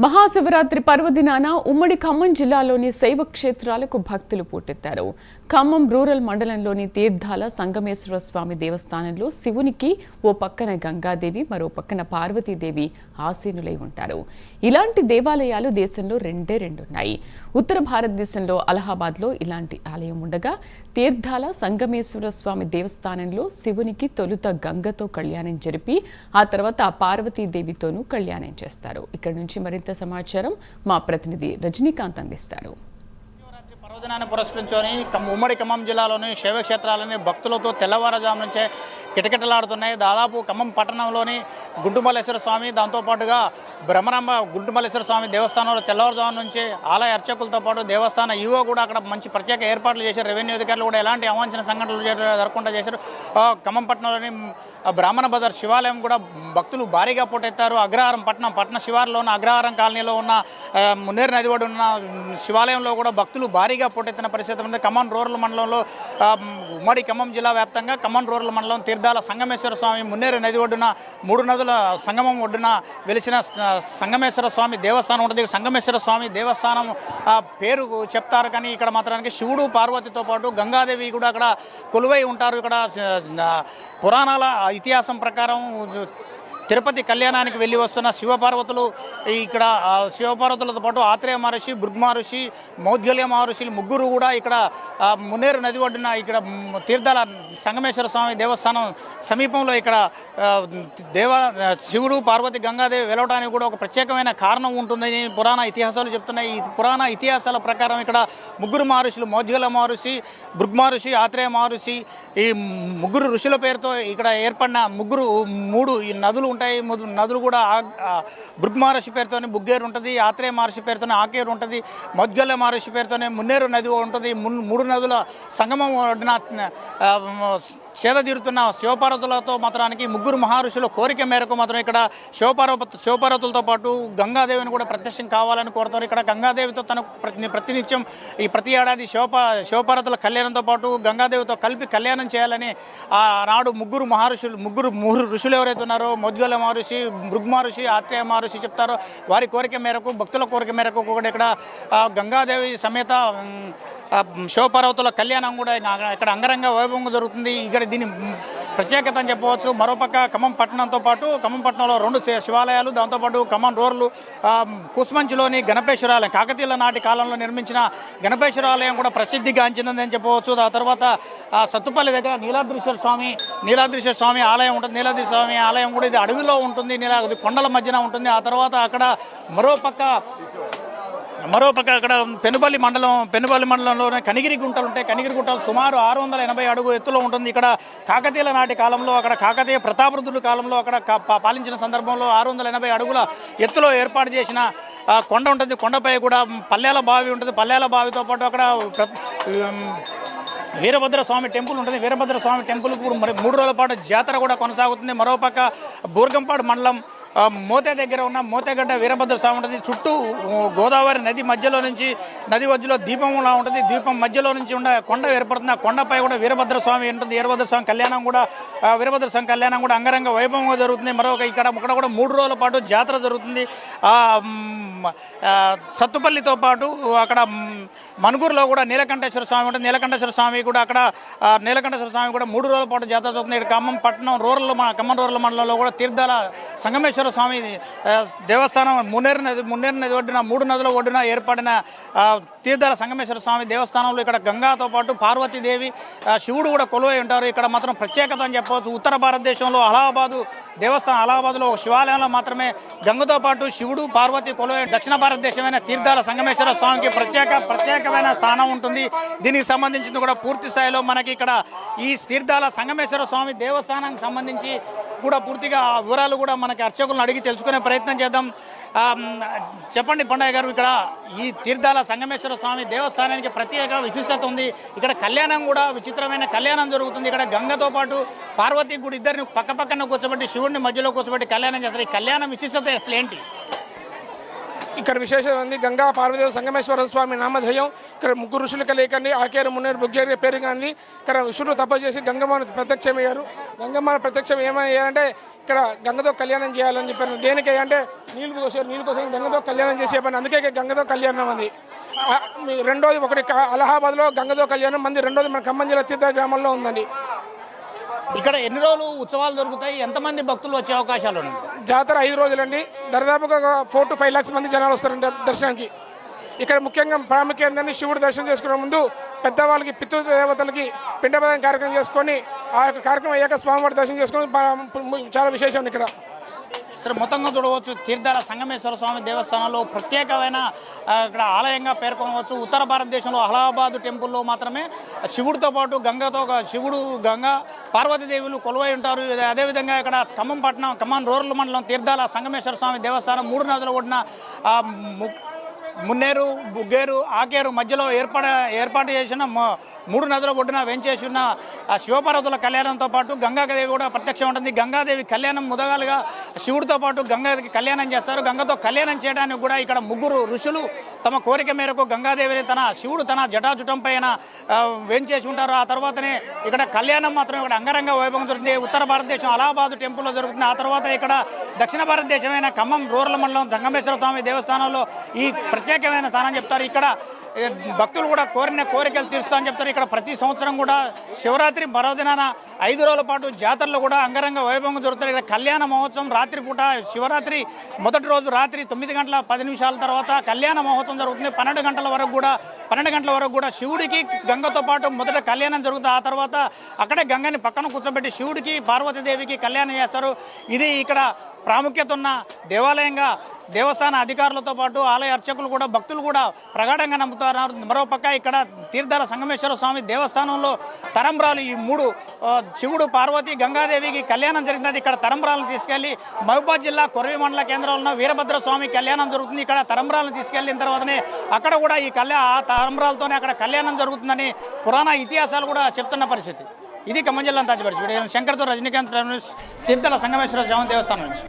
మహాశివరాత్రి పర్వదినాన ఉమ్మడి ఖమ్మం జిల్లాలోని శైవ క్షేత్రాలకు భక్తులు పోటెత్తారు. ఖమ్మం రూరల్ మండలంలోని తీర్థాల సంగమేశ్వర స్వామి దేవస్థానంలో శివునికి ఓ పక్కన గంగాదేవి, మరో పక్కన పార్వతీదేవి ఆసీనులై ఉంటారు. ఇలాంటి దేవాలయాలు దేశంలో రెండున్నాయి. ఉత్తర భారతదేశంలో అలహాబాద్లో ఇలాంటి ఆలయం ఉండగా, తీర్థాల సంగమేశ్వర స్వామి దేవస్థానంలో శివునికి తొలుత గంగతో కళ్యాణం జరిపి ఆ తర్వాత పార్వతీదేవితోనూ కళ్యాణం చేస్తారు. ఇక్కడ నుంచి మరింత సమాచారం మా ప్రతినిధి రజనీకాంత్ అందిస్తారు. పర్వదినాన్ని పురస్కరించుకొని ఉమ్మడి ఖమ్మం జిల్లాలోని శైవ క్షేత్రాలని భక్తులతో తెల్లవారుజాము నుంచే కిటకిటలాడుతున్నాయి. దాదాపు ఖమ్మం పట్టణంలోని గుంటుమల్లేశ్వర స్వామి, దాంతోపాటుగా బ్రహ్మరాంబ గుంటుమల్లేశ్వర స్వామి దేవస్థానంలో తెల్లవారుజాము నుంచి ఆలయ అర్చకులతో పాటు దేవస్థాన ఈవో కూడా అక్కడ మంచి ప్రత్యేక ఏర్పాట్లు చేశారు. రెవెన్యూ అధికారులు కూడా ఎలాంటి అవాంఛన సంఘటనలు జరగకుండా చేశారు. ఖమ్మం పట్టణంలోని బ్రాహ్మణ బజార్ శివాలయం కూడా భక్తులు భారీగా పోటెత్తారు. అగ్రహారం పట్టణ శివారులో ఉన్న అగ్రహారం కాలనీలో ఉన్న మున్నేరు నది ఒడ్డు ఉన్న శివాలయంలో కూడా భక్తులు భారీగా పోటెత్తిన పరిస్థితి ఉంది. ఖమ్మం రూరల్ మండలంలో ఉమ్మడి ఖమ్మం జిల్లా వ్యాప్తంగా ఖమ్మం రూరల్ మండలం తీర్థాల సంగమేశ్వర స్వామి మున్నేరు నది ఒడ్డున 3 నదుల సంగమం ఒడ్డున వెలిసిన సంగమేశ్వర స్వామి దేవస్థానం ఉంటుంది. సంగమేశ్వర స్వామి దేవస్థానం పేరు చెప్తారు, కానీ ఇక్కడ మాత్రానికి శివుడు పార్వతితో పాటు గంగాదేవి కూడా అక్కడ కొలువై ఉంటారు. ఇక్కడ పురాణాల ఇతిహాసం ప్రకారం తిరుపతి కళ్యాణానికి వెళ్ళి వస్తున్న శివపార్వతులు ఇక్కడ శివపార్వతులతో పాటు ఆత్రేయ మహర్షి, భృగు మహర్షి, మౌద్గల్య మహర్షులు ముగ్గురు కూడా ఇక్కడ మున్నేరు నది ఒడ్డున ఇక్కడ తీర్థాల సంగమేశ్వర స్వామి దేవస్థానం సమీపంలో ఇక్కడ శివుడు పార్వతి గంగాదేవి వెలవడానికి కూడా ఒక ప్రత్యేకమైన కారణం ఉంటుందని పురాణ ఇతిహాసాలు చెప్తున్నాయి. ఈ పురాణ ఇతిహాసాల ప్రకారం ఇక్కడ ముగ్గురు మహర్షులు మౌద్గల్య మహర్షి, భృగు మహర్షి, ఆత్రేయ మహర్షి, ఈ ముగ్గురు ఋషుల పేరుతో ఇక్కడ ఏర్పడిన మూడు ఈ నదులు ఉంటాయి. నదులు కూడా భృగు మహర్షి పేరుతోనే బుగ్గేరు ఉంటుంది, ఆత్రేయ మహర్షి పేరుతోనే ఆకేరు ఉంటుంది, మౌద్గల్య మహర్షి పేరుతోనే మున్నేరు నది ఉంటుంది. 3 నదుల సంగమం ఒడ్డున చేదతీరుతున్న శివపార్వతులతో మాత్రానికి ముగ్గురు మహర్షుల కోరిక మేరకు మాత్రం ఇక్కడ శివపార్వతులతో పాటు గంగాదేవిని కూడా ప్రత్యక్షం కావాలని కోరుతారు. ఇక్కడ గంగాదేవితో తనకు ప్రతినిత్యం ప్రతి ఏడాది శివపార్వతుల కళ్యాణంతో పాటు గంగాదేవితో కలిపి కళ్యాణం చేయాలని ఆనాడు ముగ్గురు ఋషులు ఎవరైతే ఉన్నారో మౌద్గల్య మహర్షి, భృగు మహర్షి, ఆత్రేయ మహర్షి చెప్తారో వారి కోరిక మేరకు, భక్తుల కోరిక మేరకు కూడా ఇక్కడ గంగాదేవి సమేత శివపార్వతుల కళ్యాణం కూడా ఇక్కడ అంగరంగ వైభవంగా జరుగుతుంది. ఇక్కడ దీని ప్రత్యేకత అని చెప్పవచ్చు. మరోపక్క ఖమ్మం పట్టణంతో పాటు ఖమ్మం పట్టణంలో 2 శివాలయాలు, దాంతోపాటు ఖమ్మం రోడ్లు కుస్మంచిలోని గణపేశ్వరాలయం, కాకతీయుల నాటి కాలంలో నిర్మించిన గణపేశ్వరాలయం కూడా ప్రసిద్ధిగాంచినదని చెప్పవచ్చు. ఆ తర్వాత సత్తుపల్లి దగ్గర నీలాద్రీశ్వర స్వామి ఆలయం ఉంటుంది. నీలాద్రి స్వామి ఆలయం కూడా ఇది అడవిలో ఉంటుంది, కొండల మధ్యన ఉంటుంది. ఆ తర్వాత అక్కడ మరోపక్క అక్కడ పెనుబల్లి మండలంలోనే కనిగిరి గుంటలు ఉంటాయి. కనిగిరి గుంటలు సుమారు 680 అడుగు ఎత్తులో ఉంటుంది. ఇక్కడ కాకతీయుల నాటి కాలంలో, అక్కడ కాకతీయ ప్రతాపరుద్రుడి కాలంలో అక్కడ పాలించిన సందర్భంలో 680 అడుగుల ఎత్తులో ఏర్పాటు చేసిన కొండ ఉంటుంది. కొండపై కూడా పల్లెల బావి ఉంటుంది. పల్లెల బావితో పాటు అక్కడ వీరభద్ర స్వామి టెంపుల్ ఉంటుంది. వీరభద్ర స్వామి టెంపుల్ కూడా 3 రోజుల పాటు జాతర కూడా కొనసాగుతుంది. మరోపక్క బూర్గంపాడు మండలం మోతే దగ్గర ఉన్న మోతేగడ్డ వీరభద్ర స్వామి ఉంటుంది. చుట్టూ గోదావరి నది మధ్యలో నుంచి నది మధ్యలో దీపంలా ఉంటుంది. దీపం మధ్యలో నుంచి ఉన్న కొండ ఏర్పడుతుంది. ఆ కొండపై కూడా వీరభద్ర స్వామి ఉంటుంది. వీరభద్ర స్వామి వీరభద్ర స్వామి కళ్యాణం కూడా అంగరంగ వైభవంగా జరుగుతుంది. ఇక్కడ కూడా 3 రోజుల పాటు జాతర జరుగుతుంది. సత్తుపల్లితో పాటు అక్కడ మనుగూరులో కూడా నీలకంఠేశ్వర స్వామి ఉంటుంది. నీలకంఠేశ్వర స్వామి కూడా 3 రోజుల పాటు జాతర జరుగుతుంది. ఇక్కడ ఖమ్మం రూరల్ మండలంలో కూడా తీర్థాల సంగమేశ్వర స్వామి దేవస్థానం మున్నేరు నది ఒడ్డున 3 నదుల ఒడ్డున ఏర్పడిన తీర్థాల సంగమేశ్వర స్వామి దేవస్థానంలో ఇక్కడ గంగాతో పాటు పార్వతీదేవి, శివుడు కూడా కొలువై ఉంటారు. ఇక్కడ మాత్రం ప్రత్యేకత అని చెప్పవచ్చు. ఉత్తర భారతదేశంలో అలహాబాద్లో శివాలయంలో మాత్రమే గంగతో పాటు శివుడు, పార్వతి కొలువై. దక్షిణ భారతదేశమైన తీర్థాల సంగమేశ్వర స్వామికి ప్రత్యేకమైన స్థానం ఉంటుంది. దీనికి సంబంధించింది కూడా పూర్తి స్థాయిలో మనకి ఇక్కడ ఈ తీర్థాల సంగమేశ్వర స్వామి దేవస్థానానికి సంబంధించి కూడా పూర్తిగా వివరాలు కూడా మనకి అర్చకులను అడిగి తెలుసుకునే ప్రయత్నం చేద్దాం. చెప్పండి పండయ్య గారు, ఇక్కడ ఈ తీర్థాల సంగమేశ్వర స్వామి దేవస్థానానికి ప్రత్యేక విశిష్టత ఉంది. ఇక్కడ కళ్యాణం కూడా విచిత్రమైన కళ్యాణం జరుగుతుంది. ఇక్కడ గంగతో పాటు పార్వతి కూడా ఇద్దరిని పక్కన కూర్చోబెట్టి శివుడిని మధ్యలో కూర్చోబెట్టి కళ్యాణం చేస్తారు. ఈ కళ్యాణం విశిష్టత అసలు ఏంటి? ఇక్కడ విశేషం ఉంది. గంగా పార్వదేవ సంగమేశ్వర స్వామి నామధేయం. ఇక్కడ ముగ్గురు ఋషులు కలియకండి ఆకేరు మున్నేరు బుగ్గేరు పేరు కానీ ఇక్కడ ఋషులు తపస్సు చేసి గంగమ్మను ప్రత్యక్షమయ్యారు. గంగమ్మను ప్రత్యక్షం ఏమయ్యారంటే ఇక్కడ గంగతో కళ్యాణం చేయాలని చెప్పారు. దేనికి అంటే నీళ్ళు కోసం గంగతో కళ్యాణం చేసే పని, అందుకే గంగతో కళ్యాణం ఉంది. రెండోది ఒకటి అలహాబాద్లో గంగతో కళ్యాణం మంది, రెండోది మన ఖమ్మం జిల్లా తీర్థ గ్రామంలో ఉందండి. ఇక్కడ ఎన్ని రోజులు ఉత్సవాలు జరుగుతాయి, ఎంతమంది భక్తులు వచ్చే అవకాశాలు ఉన్నాయి? జాతర 5 రోజులండి. దాదాపుగా 4 to 5 lakhs మంది జనాలు వస్తారండి దర్శనానికి. ఇక్కడ ముఖ్యంగా ప్రాముఖ్యం ఏంటంటే శివుడు దర్శనం చేసుకునే ముందు పెద్దవాళ్ళకి పితృదేవతలకి పిండపదం కార్యక్రమం చేసుకొని ఆ యొక్క కార్యక్రమం అయ్యాక స్వామివారి దర్శనం చేసుకొని చాలా విశేషం ఇక్కడ. సరే, మొత్తంగా చూడవచ్చు తీర్థాల సంగమేశ్వర స్వామి దేవస్థానంలో ప్రత్యేకమైన ఇక్కడ ఆలయంగా పేర్కొనవచ్చు. ఉత్తర భారతదేశంలో అలహాబాద్ టెంపుల్లో మాత్రమే శివుడితో పాటు శివుడు గంగా పార్వతీదేవులు కొలువై ఉంటారు. అదేవిధంగా ఇక్కడ ఖమ్మం రూరల్ మండలం తీర్థాల సంగమేశ్వర స్వామి దేవస్థానం 3 నదుల ఒడ్డున మున్నేరు బుగ్గేరు ఆకేరు మధ్యలో ఏర్పాటు చేసిన 3 నదుల ఒడ్డున వెంచేసి ఉన్న శివపార్వతుల కళ్యాణంతో పాటు గంగాదేవి కూడా ప్రత్యక్షం ఉంటుంది. గంగాదేవి కళ్యాణం ముదగాలుగా శివుడితో పాటు గంగాదేవికి కళ్యాణం చేస్తారు. గంగతో కళ్యాణం చేయడానికి కూడా ఇక్కడ ముగ్గురు ఋషులు తమ కోరిక మేరకు గంగాదేవిని శివుడు తన జటాజుటం పైన వెంచేసి ఉంటారు. ఆ తర్వాతనే ఇక్కడ కళ్యాణం మాత్రం ఇక్కడ అంగరంగ వైభవం జరుగుతుంది. ఉత్తర భారతదేశం అలహాబాద్ టెంపుల్లో జరుగుతుంది. ఆ తర్వాత ఇక్కడ దక్షిణ భారతదేశమైన ఖమ్మం రూరల్ మండలం సంగమేశ్వర స్వామి దేవస్థానంలో ఈ ప్రత్యేకమైన స్థానం చెప్తారు. ఇక్కడ భక్తులు కూడా కోరిన కోరికలు తీరుస్తామని చెప్తారు. ఇక్కడ ప్రతి సంవత్సరం కూడా శివరాత్రి పర్వదినాన 5 రోజుల పాటు జాతరలు కూడా అంగరంగ వైభవంగా జరుగుతాయి. ఇక్కడ కళ్యాణ మహోత్సవం రాత్రిపూట శివరాత్రి మొదటి రోజు రాత్రి 9:10 తర్వాత కళ్యాణ మహోత్సవం జరుగుతుంది. 12 గంటల వరకు కూడా శివుడికి గంగతో పాటు మొదట కళ్యాణం జరుగుతుంది. ఆ తర్వాత అక్కడే గంగని పక్కన కూర్చోబెట్టి శివుడికి పార్వతీదేవికి కళ్యాణం చేస్తారు. ఇది ఇక్కడ ప్రాముఖ్యత ఉన్న దేవాలయంగా దేవస్థాన అధికారులతో పాటు ఆలయ అర్చకులు కూడా భక్తులు కూడా ప్రగాఢంగా నమ్ముతున్నారు. మరోపక్క ఇక్కడ తీర్థాల సంగమేశ్వర స్వామి దేవస్థానంలో తరంబ్రాలు ఈ 3 శివుడు పార్వతి గంగాదేవికి కళ్యాణం జరిగింది. ఇక్కడ తరంబ్రాలను తీసుకెళ్లి మహబూబాద్ జిల్లా కొరవి మండల కేంద్రంలో ఉన్న వీరభద్ర స్వామి కళ్యాణం జరుగుతుంది. ఇక్కడ తరంబ్రాలను తీసుకెళ్లిన తర్వాతనే అక్కడ కూడా ఆ తరంబ్రాలతోనే అక్కడ కళ్యాణం జరుగుతుందని పురాణ ఇతిహాసాలు కూడా చెప్తున్న పరిస్థితి. ఇది ఖమ్మం జిల్లా తాజా పరిస్థితి. శంకర్తో రజనీకాంత్ తీర్థాల సంగమేశ్వర స్వామి దేవస్థానం నుంచి.